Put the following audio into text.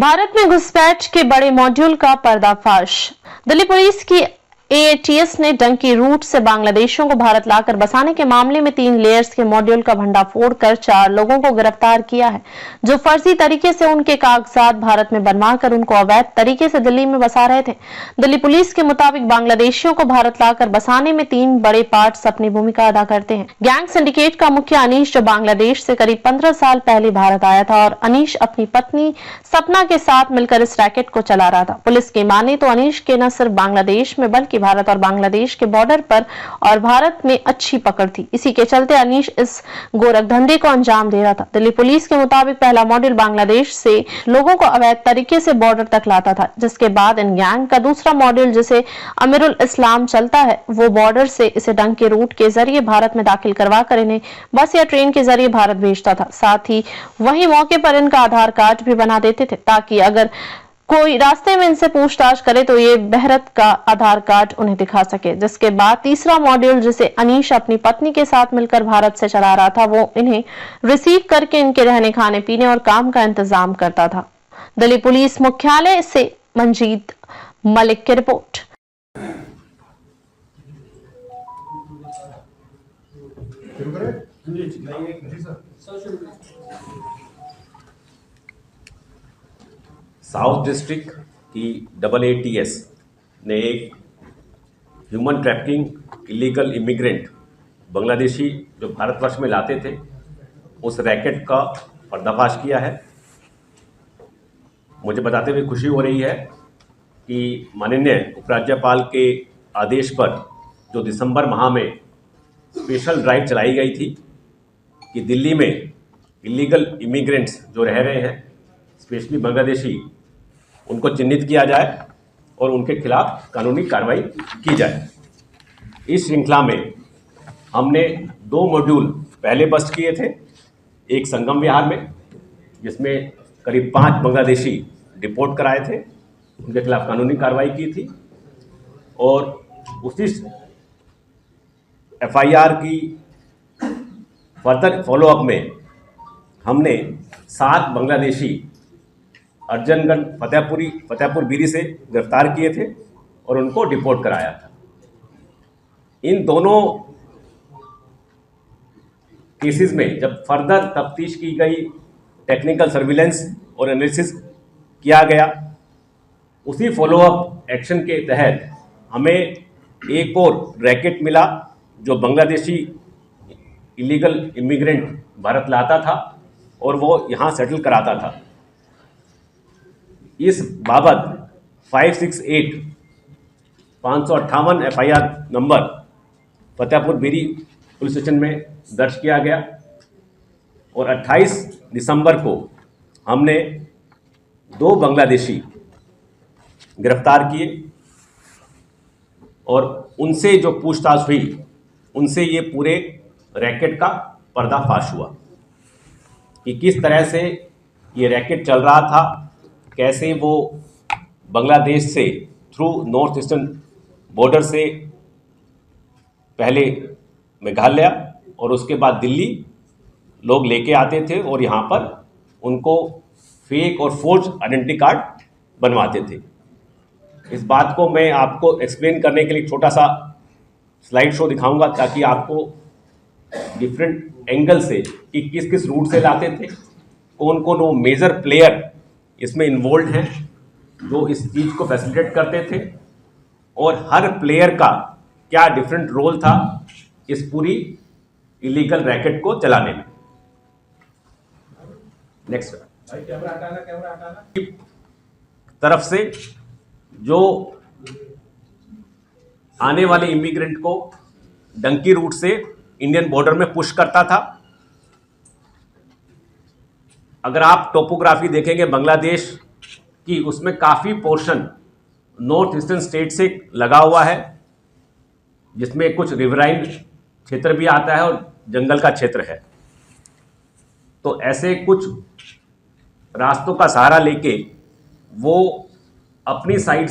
भारत में घुसपैठ के बड़े मॉड्यूल का पर्दाफाश। दिल्ली पुलिस की एएटीएस ने डंकी रूट से बांग्लादेशियों को भारत लाकर बसाने के मामले में 3 लेयर्स के मॉड्यूल का भंडाफोड़ कर 4 लोगों को गिरफ्तार किया है, जो फर्जी तरीके से उनके कागजात भारत में बनवाकर उनको अवैध तरीके से दिल्ली में बसा रहे थे। दिल्ली पुलिस के मुताबिक बांग्लादेशियों को भारत लाकर बसाने में 3 बड़े पार्ट्स अपनी भूमिका अदा करते हैं। गैंग सिंडिकेट का मुख्य अनीश, जो बांग्लादेश से करीब 15 साल पहले भारत आया था, और अनीश अपनी पत्नी सपना के साथ मिलकर इस रैकेट को चला रहा था। पुलिस की माने तो अनीश के न सिर्फ बांग्लादेश में बल्कि भारत और बांग्लादेश के बॉर्डर पर और भारत में अच्छी पकड़ थी। इसी के चलते अनीश इस गोरख धंधे को अंजाम दे रहा था। दिल्ली पुलिस के मुताबिक पहला मॉड्यूल बांग्लादेश से लोगों को अवैध तरीके से बॉर्डर तक लाता था, जिसके बाद इन गैंग का दूसरा मॉड्यूल, जिसे अमीरुल इस्लाम चलता है, वो बॉर्डर से इसे डंकी रूट के जरिए भारत में दाखिल करवाकर इन्हें बस या ट्रेन के जरिए भारत भेजता था। साथ ही वही मौके पर इनका आधार कार्ड भी बना देते थे, ताकि अगर कोई रास्ते में इनसे पूछताछ करे तो ये बहरत का आधार कार्ड उन्हें दिखा सके। जिसके बाद तीसरा मॉड्यूल, जिसे अनीश अपनी पत्नी के साथ मिलकर भारत से चला रहा था, वो इन्हें रिसीव करके इनके रहने, खाने पीने और काम का इंतजाम करता था। दिल्ली पुलिस मुख्यालय से मंजीत मलिक की रिपोर्ट। साउथ डिस्ट्रिक्ट की AATS ने एक human trafficking illegal immigrant Bangladeshi जो भारतवर्ष में लाते थे, उस रैकेट का पर्दाफाश किया है। मुझे बताते हुए खुशी हो रही है कि माननीय उपराज्यपाल के आदेश पर जो दिसंबर माह में स्पेशल ड्राइव चलाई गई थी कि दिल्ली में इलीगल इमिग्रेंट्स जो रह रहे हैं, स्पेशली बांग्लादेशी, उनको चिन्हित किया जाए और उनके खिलाफ कानूनी कार्रवाई की जाए। इस श्रृंखला में हमने 2 मॉड्यूल पहले बस्ट किए थे, एक संगम विहार में, जिसमें करीब 5 बांग्लादेशी डिपोर्ट कराए थे, उनके खिलाफ कानूनी कार्रवाई की थी, और उसी FIR की फर्दर फॉलोअप में हमने 7 बांग्लादेशी अर्जनगंज फतेहपुर बीरी से गिरफ्तार किए थे और उनको डिपोर्ट कराया था। इन दोनों केसेस में जब फर्दर तफ्तीश की गई, टेक्निकल सर्विलेंस और एनालिसिस किया गया, उसी फॉलोअप एक्शन के तहत हमें एक और रैकेट मिला जो बांग्लादेशी इलीगल इमिग्रेंट भारत लाता था और वो यहाँ सेटल कराता था। इस बाबत 568 558 FIR नंबर फतेहपुर बीरी पुलिस स्टेशन में दर्ज किया गया, और 28 दिसंबर को हमने 2 बांग्लादेशी गिरफ्तार किए और उनसे जो पूछताछ हुई, उनसे ये पूरे रैकेट का पर्दाफाश हुआ कि किस तरह से ये रैकेट चल रहा था, कैसे वो बांग्लादेश से थ्रू नॉर्थ ईस्टर्न बॉर्डर से पहले मेघालय और उसके बाद दिल्ली लोग लेके आते थे और यहाँ पर उनको फेक और फोर्ज आइडेंटिटी कार्ड बनवाते थे। इस बात को मैं आपको एक्सप्लेन करने के लिए छोटा सा स्लाइड शो दिखाऊंगा, ताकि आपको डिफरेंट एंगल से कि किस किस रूट से लाते थे, कौन कौन वो मेजर प्लेयर इसमें इन्वॉल्व हैं जो इस चीज़ को फैसिलिटेट करते थे, और हर प्लेयर का क्या डिफरेंट रोल था इस पूरी इलीगल रैकेट को चलाने में। नेक्स्ट तरफ से जो आने वाले इमिग्रेंट को डंकी रूट से इंडियन बॉर्डर में पुश करता था। अगर आप टोपोग्राफी देखेंगे बांग्लादेश की, उसमें काफ़ी पोर्शन नॉर्थ ईस्टर्न स्टेट से लगा हुआ है, जिसमें कुछ रिवराइन क्षेत्र भी आता है और जंगल का क्षेत्र है। तो ऐसे कुछ रास्तों का सहारा लेके वो अपनी साइड